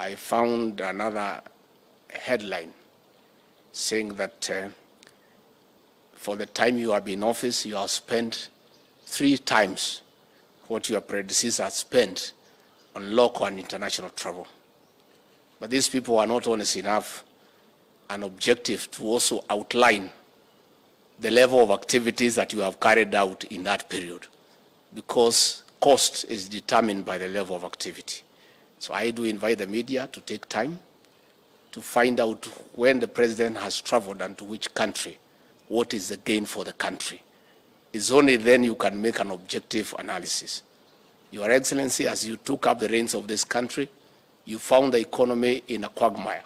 I found another headline saying that for the time you have been in office, you have spent 3 times what your predecessor spent on local and international travel. But these people are not honest enough and objective to also outline the level of activities that you have carried out in that period, because cost is determined by the level of activity. So I do invite the media to take time to find out when the president has traveled and to which country, what is the gain for the country. It's only then you can make an objective analysis. Your Excellency, as you took up the reins of this country, you found the economy in a quagmire,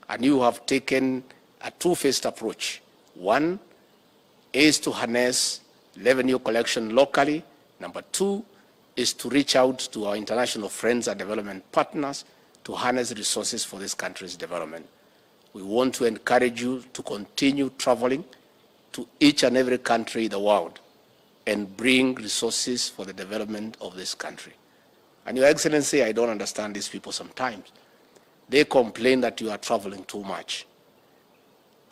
and you have taken a two-faced approach. One is to harness revenue collection locally. Number 2 is to reach out to our international friends and development partners to harness resources for this country's development. We want to encourage you to continue traveling to each and every country in the world and bring resources for the development of this country. And Your Excellency, I don't understand these people sometimes. They complain that you are traveling too much.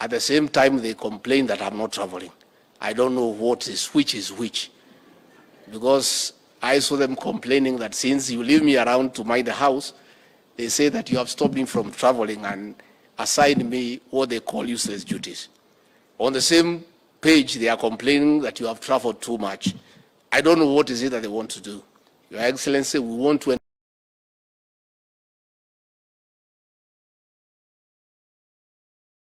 At the same time, they complain that I'm not traveling. I don't know which is which. Because I saw them complaining that since you leave me around to mind the house, they say that you have stopped me from traveling and assigned me what they call useless duties. On the same page, they are complaining that you have traveled too much. I don't know what is it that they want to do. Your Excellency, we want to